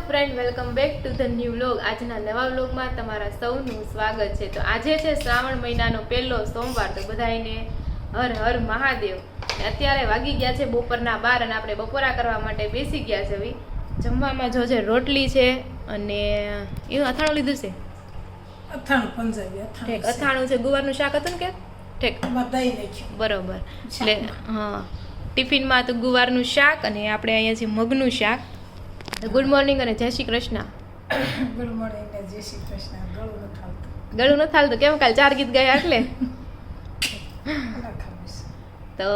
Friend, welcome back to the new vlog. આજના નવા વ્લોગમાં તમારા સૌનું સ્વાગત છે. તો આજે છે શ્રાવણ મહિનાનો પહેલો સોમવાર. તો બધાને હર હર મહાદેવ. અત્યારે વાગી ગયા છે બપોરના 12 અને આપણે બપોરા કરવા માટે બેસી ગયા છે. હવે જમવામાં જો છે રોટલી છે અને એવું અથાણું લીધું છે. અથાણું પંજાબી ઠીક, અથાણું છે. ગુવારનું શાક હતું ને કે ઠીક દહીં નાખ્યું બરોબર. એટલે હા, ટિફિનમાં તો ગુવારનું શાક અને આપણે અહીંયા છે મગનું શાક. ગુડ મોર્નિંગ અને જય શ્રી કૃષ્ણ. ગુડ મોર્નિંગ ને જય શ્રી કૃષ્ણ. ગળું ગળું નથી હાલતું કેમ? કાલ 4 ગીત ગયા એટલે તો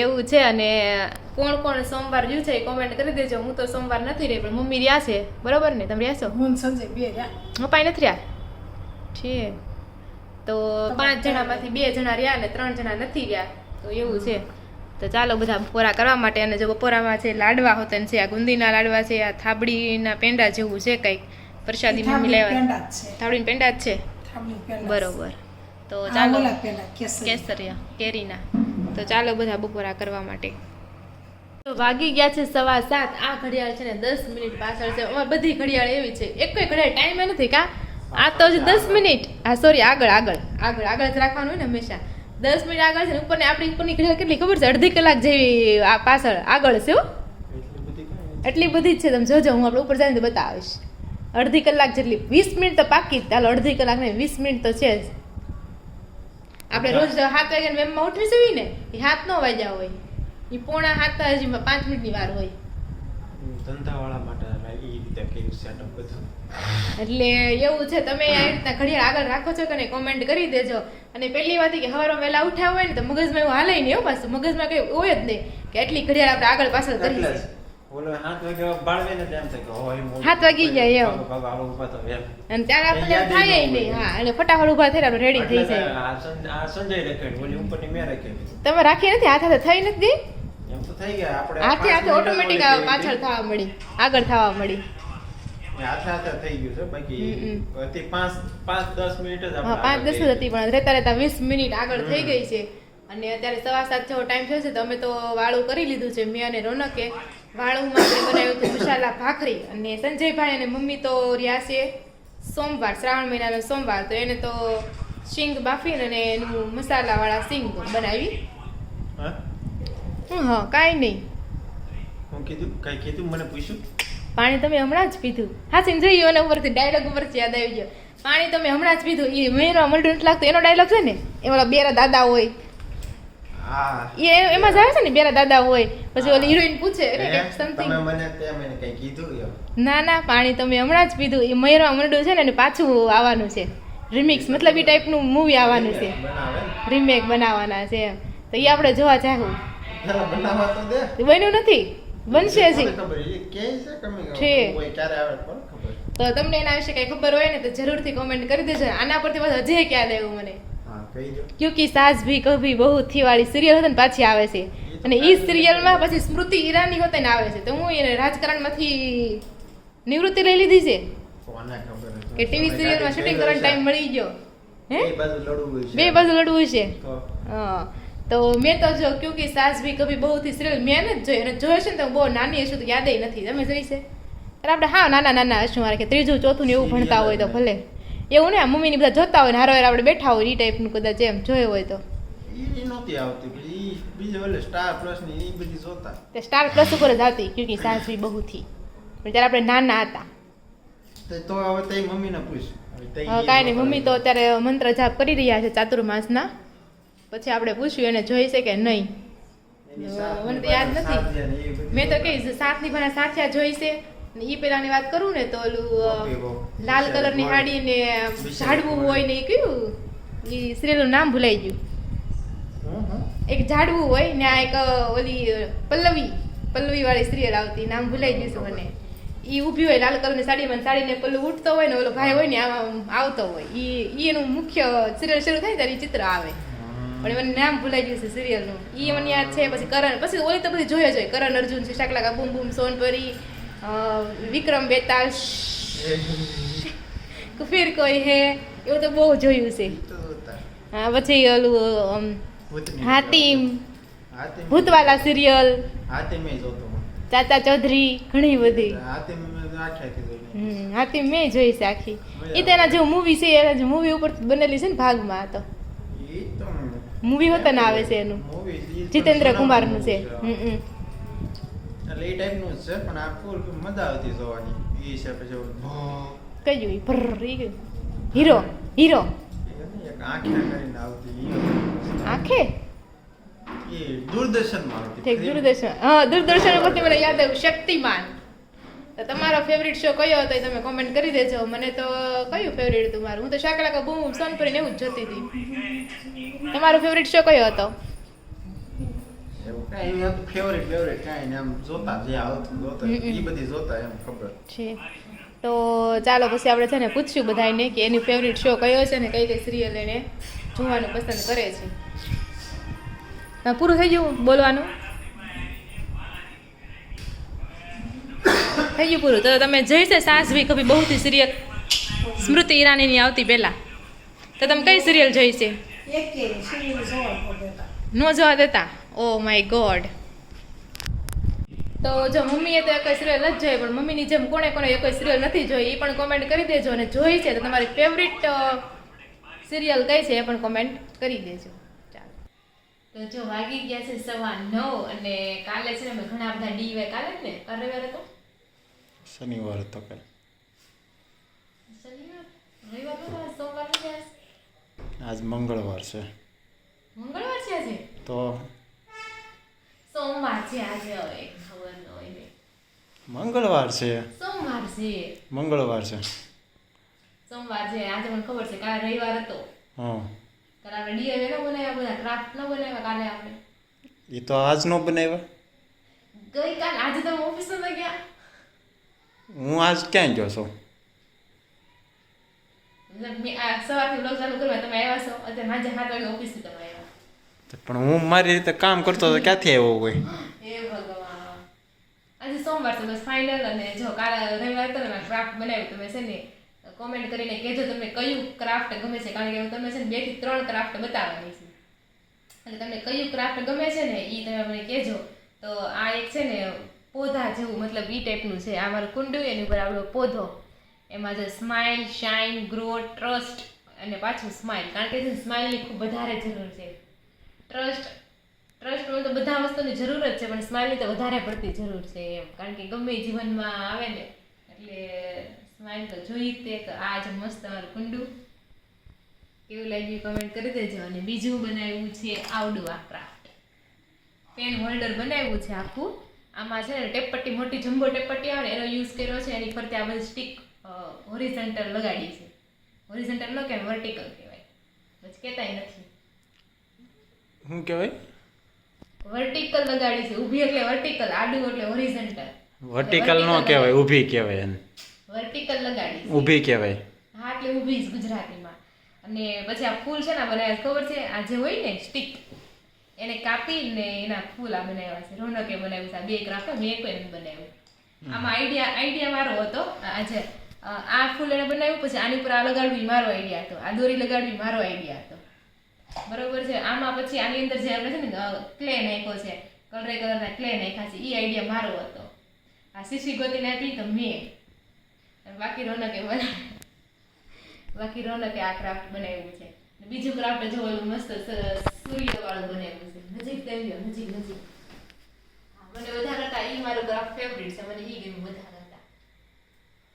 એવું છે. અને કોણ કોણ સોમવાર જ્યું છે એ કોમેન્ટ કરી દેજો. હું તો સોમવાર નથી રહી, પણ મમ્મી રહ્યા છે. બરોબર ને? તમે રહ્યા છો? હું સંજય બે રહ્યા. પપ્પાય નથી રહ્યા છે. તો 5 જણામાંથી 2 જણા રહ્યા અને 3 જણા નથી રહ્યા. તો એવું છે. તો ચાલો બધા બપોરા કરવા માટે. અને જો બપોરામાં છે લાડવા હોતન છે, આ ગુંદીના લાડવા છે, આ થાબડીના પેંડા જેવું છે કંઈક પ્રસાદી મમ્મી લેવા. થાબડીના પેંડા જ છે બરોબર. તો ચાલો કેસરિયા કેરીના. તો ચાલો બધા બપોરા કરવા માટે. તો વાગી ગયા છે 7:15. આ ઘડિયાળ છે ને 10 મિનિટ પાછળ છે. અમારી બધી ઘડિયાળ એવી છે, એક કોઈ ઘડિયાળ ટાઈમ નથી કા. આ તો જ 10 મિનિટ, હા સોરી, આગળ જ રાખવાનું હોય ને હંમેશા. 10 મિનિટ આગળ છે ને ઉપરની આપણી ઉપરની ઘડિયાળ કેટલી ખબર છે? અડધી કલાક જેવી આ પાછળ આગળ છે. એટલી બધી જ છે. તમે જોજો, હું આપણે ઉપર જઈને તો બતાવીશ. અડધી કલાક જેટલી. 20 મિનિટ તો પાકી જ. ચાલો અડધી કલાક ને 20 મિનિટ તો છે જ. આપણે રોજ 7 વાગ્યા વેમમાં ઉઠવી જઈએ ને, એ 7 નો વાગ્યા હોય, એ 6:45 હજી 5 મિનિટની વાર હોય. ધંધાવાળા માટે એ રીતે કેવું સેટઅપ બધું. એટલે એવું છે. તમે આ રીતના ઘડિયાળ આગળ રાખો છો કે નહીં કોમેન્ટ કરી દેજો. અને પહેલી વાત કે સવારમાં વહેલા ઉઠ્યા હોય ને તો મગજમાં એવું હાલે નહીં. એવું પાછું મગજમાં કઈ હોય જ નહીં કે એટલી ઘડિયાળ આપણે આગળ પાછળ કરી છે. ઓલો 7 વાગે બાળવે ને તેમ થાય કે હોય 7 વાગી ગયા એમ. બાબા આલો ઊભા તો એમ. અને ત્યારે આપણે થાય નહીં. હા, અને ફટાફટ ઊભા થઈને રેડી થઈ જાય. આ સંજય રેખેડ ઓલી ઉપરની મે રેખેડ. તમે રાખી નથી? હાથે થઈ નથી? એમ તો થઈ ગયા આપણે. હાથે ઓટોમેટિક પાછળ થવા મળી, આગળ થવા મળી. હાથે થઈ ગયું છે. બાકી હતી 5-10 મિનિટ જ આપણે. હા, 5-10 જ હતી, પણ રહેતા 20 મિનિટ આગળ થઈ ગઈ છે. અને અત્યારે 7:15 જેવો ટાઈમ થયો છે. તો અમે તો વાળું કરી લીધું છે. મેં અને રોનકે વાળુંમાં આપણે બનાવ્યું હતું મસાલા ભાખરી. અને સંજયભાઈ અને મમ્મી તો રહ્યા છે સોમવાર, શ્રાવણ મહિનાનો સોમવાર. તો એને તો શીંગ બાફીને અને એનું મસાલાવાળા શીંગ બનાવી. હા, કાંઈ નહીં. હું કીધું મને પૂછ્યું પાણી તમે હમણાં જ પીધું. હા, સિંગ જોયું અને ઉપરથી ડાયલોગ ઉપરથી યાદ આવી ગયો. પાણી તમે હમણાં જ પીધું. એ મેરો મળતું નથી લાગતું એનો ડાયલોગ છે ને, એમાં બેરા દાદા હોય. એમાં જ આવે છે ને, બેરા દાદા હોય. પછી ઓલી હિરોઈન પૂછે સમથિંગ. ના, પાણી તમે હમણાં જ પીધું. એ મયુરા મળ્યું છે ને, પાછું આવવાનું છે રિમિક્સ, મતલબ એ ટાઈપનું મૂવી આવવાનું છે, રીમેક બનાવવાના છે. તો એ આપણે જોવા ચાહું. બન્યું નથી, બનશે હજી. તો તમને એના વિશે કઈ ખબર હોય ને તો જરૂરથી કોમેન્ટ કરી દેજો. આના પરથી બસ હજી યાદ આવ્યું મને, ક્યોંકિ સાસ ભી કભી બહુ થી વાળી સિરિયલ હતી ને પાછી આવે છે. અને એ સિરિયલમાં પછી સ્મૃતિ ઈરાની હોતે ને આવે છે. તો હું એને રાજકારણમાંથી નિવૃત્તિ લઈ લીધી છે કે ટીવી સિરિયલમાં શૂટિંગ કરવાનો ટાઈમ મળી ગયો. હે, બે બાજુ લડવું છે. હા, તો મેં તો જો ક્યોંકિ સાસ ભી કભી બહુ થી સિરિયલ મેં જ જોઈ. અને જોયો છે ને તો બહુ નાની હશું તો યાદ નથી. તમે જોઈ છે? અરે આપણે હા નાના હશું, મારે કે 3જું 4થું ને એવું ભણતા હોય તો ભલે. એવું ને, મમ્મીની બધા જોતા હોય ને હારો આપણે બેઠા હોય એ ટાઈપનું કદાચ એમ જોયો હોય તો. તે સ્ટાર પ્લસ ઉપર જ આવતી ક્યોંકિ સાસ ભી બહુ થી. પણ ત્યારે આપણે નાના હતા. તો હવે તે મમ્મીને પૂછ. કાંઈ નહીં, મમ્મી તો અત્યારે મંત્ર જાપ કરી રહ્યા છે ચાતુર્માસના. પછી આપણે પૂછ્યું એને જોઈ છે કે નહીં. મને તો યાદ નથી. મેં તો કહીશ 7ની ભણા સાથિયા જોઈ છે. ઈ પેલાની વાત કરું ને તો ઓલું લાલ કલરની સાડી ને ઝાડવું હોય ને, એ કયું ઈ સિરિયલનું નામ ભૂલાઈ ગયું. એક ઝાડવું હોય ને આ એક ઓલી પલ્લવી વાળી સિરિયલ આવતી, નામ ભૂલાઈ ગયું છે મને. ઈ ઊભી હોય લાલ કલરની સાડીમાં, સાડીને પલ્લુ ઉઠતો હોય ને ઓલો ભાઈ હોય ને આમાં આવતો હોય. ઈ એનું મુખ્ય સિરિયલ શરૂ થાય ત્યારે ચિત્ર આવે. પણ મને નામ ભૂલાઈ ગયું છે સિરિયલનું. ઈ મને યાદ છે. પછી કરણ, પછી ઓલી તો બધી જોઈ જ હોય. કરણ અર્જુન છે, શાકલા બૂમ બૂમ, સોનપરી, વિક્રમ બેતાલ, ફિર કોઈ હે, એવું તો બહુ જોયું છે. હા, પછી ઓલું હાતિમ, ભૂતવાલા સિરિયલ, ચાચા ચૌધરી, ઘણી બધી. આખ્યાથી જોઈને. હાથી મેં જોઈ છે આખી. એ તો એના જેવું મૂવી છે, એના જે મૂવી ઉપર બનેલી છે ને ભાગમાં આ તો ઈ તો મૂવી હોતા ને આવે છે એનું, મૂવી ઈ જીતેન્દ્ર પણ કુમારનું છે. સોનાનું એટલે એ ટાઈપનું જ છે પણ આ ફૂલ મજા આવતી જોવાની. ઈ છે પછી કયું ઈ ભર ઈ કયું? હીરો હીરો એક આંખે કરીને આવતી ઈ આંખે એ દૂરદર્શનમાં આવતી. ઠીક દૂરદર્શન, હા દૂરદર્શન ઉપરથી મને યાદ આવ્યું શક્તિમાન. તો તમારો ફેવરિટ શો કયો હતો એ તમે કોમેન્ટ કરી દેજો. મને તો કયું ફેવરિટ હતું મારું? હું તો શાકલાકા બૂમ સોનપરીને એવું જ જોતી હતી. તમારો ફેવરિટ શો કયો હતો? એવું કાંઈ એમ હતું ફેવરિટ કાંઈ ને આમ જોતા જે આવતું જોતા ઈ બધી જોતા એમ ખબર છે. તો ચાલો પછી આપણે છે ને પૂછ્યું બધાને કે એની ફેવરિટ શો કયો છે ને કઈ કઈ સિરિયલ એને જોવાનું પસંદ કરે છે. પૂરું થઈ ગયું બોલવાનું? થઈ ગયું પૂરું? તો તમે જોઈ છે સાસવી કભી બહુથી સિરિયલ સ્મૃતિ ઈરાનીની આવતી પહેલા? તો તમે કઈ સિરિયલ જોઈ છે? એકે સિરિયલ જોવા પડતા. નો જોવા દેતા? Oh my God. તો જો મમ્મીએ તો એક સિરિયલ જ જોઈ, પણ મમ્મીની જેમ કોણે કોણે એક સિરિયલ નથી જોઈ એ પણ કોમેન્ટ કરી દેજો. અને જોઈ છે તો તમારી ફેવરિટ સિરિયલ કઈ છે એ પણ કોમેન્ટ કરી દેજો. ચાલો તો જો વાગી ગયા છે 9:15 અને કાલે છે ને અમે ઘણા બધા ડીવાય કાલે જ ને કાલ રવિવાર હતો, શનિવાર હતો કાલ. શનિવાર રવિવાર હતો, આજ સોમવાર છે, આજ મંગળવાર છે. મંગળવાર છે આજે, તો સોમવાર છે આજે. હવે ખબર ન હોય ને, મંગળવાર છે. સોમવાર છે, મંગળવાર છે. સોમવાર છે આજે મને ખબર છે. કાલે રવિવાર હતો, હા કાલે આપણે ડીઆઈવાય ન બનાવ્યા, બધા ક્રાફ્ટ ન બનાવ્યા કાલે આપણે. એ તો આજ નો બનાવ્યા. ગઈકાલ આજે તમે ઓફિસ નતા ગયા? હું આજ ક્યાં ગયો છું? મેં આ સવારથી બ્લોગ ચાલુ કરવા તમે આવ્યા છો, અત્યારે સાંજે 7 વાગે ઓફિસથી તમે આવ્યા. પણ હું મારી રીતે કામ કરતો તો ક્યાંથી આવ્યો હોય? એ ભગવાન, આજે સોમવાર છે બસ ફાઇનલ. અને જો કાલે રવિવાર હતો ને ક્રાફ્ટ બનાવ્યું, તમે છે ને કોમેન્ટ કરીને કહેજો તમને કયું ક્રાફ્ટ ગમે છે, કારણ કે હું તમને છે ને 2 થી 3 ક્રાફ્ટ બતાવવાની છું. એટલે તમને કયું ક્રાફ્ટ ગમે છે ને એ તમે મને કહેજો. તો આ એક છે ને પોધા જેવું, મતલબ ઈ ટાઈપનું છે. આ મારું કુંડું, એની ઉપર આપણો પોધો, એમાં જે સ્માઇલ, શાઇન, ગ્રો, ટ્રસ્ટ અને પાછું સ્માઇલ, કારણ કે છે સ્માઇલની ખૂબ વધારે જરૂર છે. ટ્રસ્ટમાં તો બધા વસ્તુની જરૂર જ છે, પણ સ્માઇલની તો વધારે પડતી જરૂર છે એમ, કારણ કે ગમે જીવનમાં આવે ને એટલે સ્માઇલ તો જોઈ જ તે. તો આ જ મસ્ત અમારું કુંડું કેવું લાગ્યું કમેન્ટ કરી દેજો. અને બીજું બનાવ્યું છે આવડું આ ક્રાફ્ટ, પેન હોલ્ડર બનાવ્યું છે આખું. આમાં છે ને ટેપપટ્ટી, મોટી જમ્બો ટેપપટ્ટી આવે ને એનો યુઝ કર્યો છે. એની ફરતે આ બધી સ્ટીક હોરિઝોન્ટલ લગાડી છે. હોરિઝોન્ટલ ન કહેવાય, વર્ટિકલ કહેવાય, પછી કહેતાય નથી. શું કહેવાય? વર્ટિકલ લગાડી છે. ઊભી એટલે વર્ટિકલ, આડું એટલે હોરિઝોન્ટલ. વર્ટિકલ નો કહેવાય, ઊભી કહેવાય. એને વર્ટિકલ લગાડી છે. ઊભી કહેવાય. હા એટલે ઊભી જ ગુજરાતીમાં. અને પછી આ ફૂલ છે ને બનાવ્યા ખબર છે, આ જે હોય ને સ્ટીક એને કાપીને એના ફૂલ આ બનાવ્યા છે. રોનકે બનાવ્યું છે. આ 2 ક્રાફ્ટ મેં કોઈ નથી બનાવ્યું. આમાં આઈડિયા મારો હતો. આજે આ ફૂલ એને બનાવ્યું, પછી આની ઉપર આ લગાડવી મારો આઈડિયા હતો, આ દોરી લગાડવી મારો આઈડિયા હતો. બરોબર છે. આમાં પછી આની અંદર જે આપણે છે ને ક્લે નાખ્યો છે, કલરના ક્લે નાખ્યા છે, એ આઈડિયા મારો હતો. આ શીશી ગોતીને આપી તો મેં, બાકી રોનકે આ ક્રાફ્ટ બનાવ્યું છે. બીજું ક્રાફ્ટ જો ઓલું મસ્ત સૂર્ય વાળું બનાવ્યું છે. નજીક તેમ્યો, નજીક મને બધા કરતા ઈ મારું ક્રાફ્ટ ફેવરિટ છે. મને ઈ ગમ્યું બધા કરતા.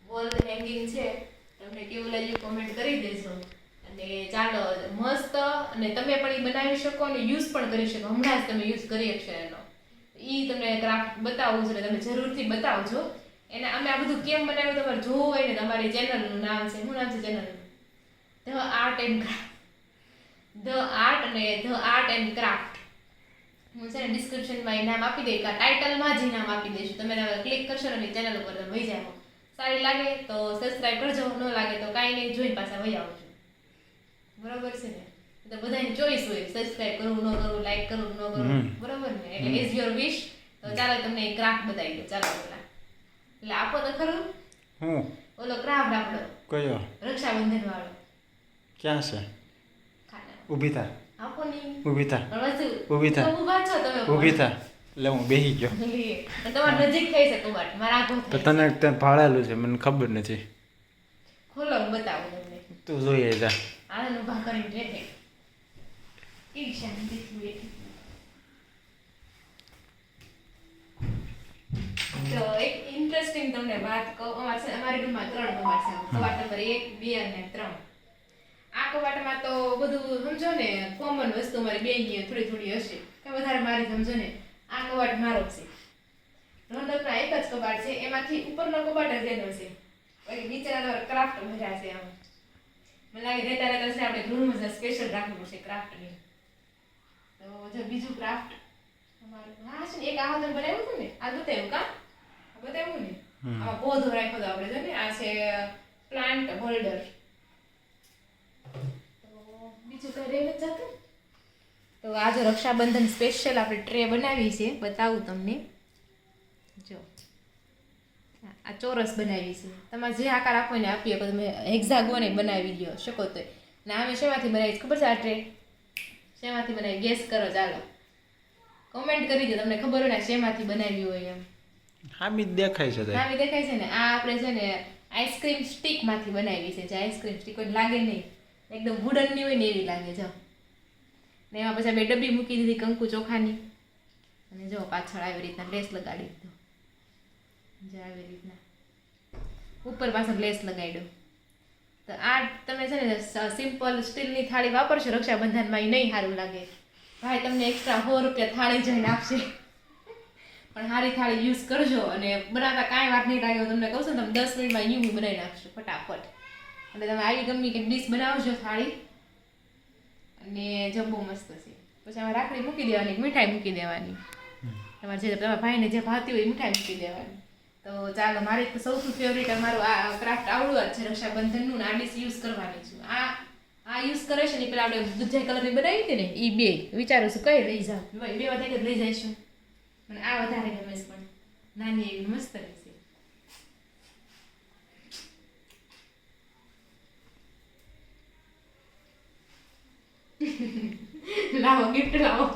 વોલ હેંગિંગ છે, તમને કેવું લાગ્યું કોમેન્ટ કરી દેજો. અને ચાલો મસ્ત, અને તમે પણ ઈ બનાવી શકો અને યુઝ પણ કરી શકો. હમણાં જ તમે યુઝ કરી શકશો એનો. ઈ તમને ક્રાફ્ટ બતાવવું છે, તમે જરૂરથી બતાવજો. એને અમે આ બધું કેમ બનાવ્યું તમારે જોવું હોય ને, તમારી ચેનલનું નામ છે, શું નામ છે ચેનલનું? The art and craft. હું છે ને ડિસ્ક્રિપ્શનમાં એ નામ આપી દઈ, ટાઇટલમાં જ નામ આપી દઈશું. તમે ક્લિક કરશો ને ચેનલ ઉપર તમે વહી જાઓ. સારી લાગે તો સબસ્ક્રાઈબ કરજો, ન લાગે તો કાંઈ નહીં, જોઈને પાછા વહી આવજો. બરોબર છે ને? તો બધાની ચોઈસ હોય, સબસ્ક્રાઈબ કરવું ન કરવું, લાઈક કરવું ન કરવું, બરોબર ને? એટલે ઇઝ યોર વિશ. તો ચાલો તમને એક ક્રાફ્ટ બતાવી દો. ચાલો પેલા એટલે આપો તો ખરું. હું ઓલો ક્રાફ્ટ આપણો કયો? રક્ષાબંધન વાળો. ક્યાં છે? ઊભી થા, આપો ની ઊભી થા, વસ્તુ ઊભી થા, ઊભા છો તમે. ઊભી થા. એટલે હું બેસી ગયો. લઈએ અને તમારે નજીક થઈ છે કબાટ મારા આગળ તો થાય તને ત્યાં ભાળેલું છે મને ખબર નથી. છે. ખોલો હું બતાવું તમને તું જોઈએ જા. આનંદ ઉભા કરીને રહે કેવી શાંતિથી બેઠી. તો એક ઇન્ટરેસ્ટિંગ તમને વાત કહું અમારી રૂમમાં 3 કબાટ છે કબાટ નંબર 1, 2 અને 3. આ કબાટમાં તો બધું સમજો ને કોમન વસ્તુ મારી બેનની થોડી થોડી હશે કે વધારે મારી સમજો ને આ કબાટ મારો છે. રોનકના એક જ કબાટ છે એમાંથી ઉપરનો કબાટ જ એનો છે પછી નીચેના ક્રાફ્ટ ભર્યા છે આમ. મને લાગે રહેતા રહેતા છે આપણે ગૃહમાં સ્પેશિયલ રાખવું પડશે ક્રાફ્ટની. તો જો બીજું ક્રાફ્ટ અમારું હા છે ને એક આ તમે બનાવ્યું હતું ને આ બતાવ્યું કા બતાવ્યું ને આમાં પૌધો રાખ્યો હતો આપણે જો ને આ છે પ્લાન્ટ હોલ્ડર. તો બીજું કઈ રહી નથી જતું. તો આ જો રક્ષાબંધન સ્પેશિયલ આપણે ટ્રે બનાવી છે બતાવું તમને. જો આ ચોરસ બનાવી છે તમારે જે આકાર આપો ને આપીએ તો તમે હેક્ઝાગોન બનાવી લ્યો શકો તો. ને અમે શેમાંથી બનાવી ખબર છે આ ટ્રે શેમાંથી બનાવી ગેસ કરો ચાલો કોમેન્ટ કરી દો તમને ખબર હોય ને શેમાંથી બનાવી હોય એમ. હા બી દેખાય છે નામી દેખાય છે ને આ આપણે છે ને આઈસ્ક્રીમ સ્ટીક માંથી બનાવી છે જે આઈસ્ક્રીમ સ્ટીક કોઈ લાગે નહીં એકદમ વુડન ની હોય ને એવી લાગે જો. ને એમાં પછી બે ડબ્બી મૂકી દીધી કંકુ ચોખાની અને જો પાછળ આવી રીતના લેસ લગાડી દીધો જો આવી રીતના ઉપર પાછળ લેસ લગાડ્યો. તો આ તમે છે ને સિમ્પલ સ્ટીલની થાળી વાપરશો રક્ષાબંધનમાં એ નહીં સારું લાગે ભાઈ તમને એક્સ્ટ્રા 100 રૂપિયા થાળી જઈને આપશે પણ સારી થાળી યુઝ કરજો અને બનાવતા કાંઈ વાર નહીં લાગે તમને કહું છું ને તમે 10 મિનિટમાં યુ બનાવી નાખશો ફટાફટ. અને તમે આવી ગમી કે ડીશ બનાવજો થાળી અને જો બહુ મસ્ત છે. પછી આમાં રાખડી મૂકી દેવાની મીઠાઈ મૂકી દેવાની તમારે જે તમારા ભાઈને જે ભાવતી હોય એ મીઠાઈ મૂકી દેવાની. તો ચાલો મારી તો સૌથી ફેવરેટ અમારું આ ક્રાફ્ટ આવડું જ છે રક્ષાબંધનનું ને આ ડીશ યુઝ કરવાની છું. આ યુઝ કરે છે ને પેલા આપણે દૂધજાઈ કલરની બનાવી હતી ને એ બે વિચારું છું કઈ લઈ જાઉં બે વધારે લઈ જઈશું. મને આ વધારે ગમે છે પણ નાની એવી મસ્ત રહેશે. લાવો ગિફ્ટ લાવો.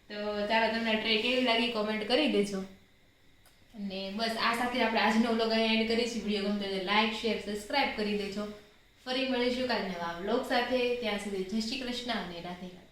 તો ચાલો તમને ટ્રે કેવી લાગી કોમેન્ટ કરી દેજો. અને બસ આ સાથે આપણે આજનો વ્લોગ અહીં એન્ડ કરીશું. વિડીયો ગમતો હોય તો લાઈક શેર સબસ્ક્રાઇબ કરી દેજો. ફરી મળીશું કાલે નવા વ્લોગ સાથે. ત્યાં સુધી જય શ્રી કૃષ્ણ અને રાધે રાધે.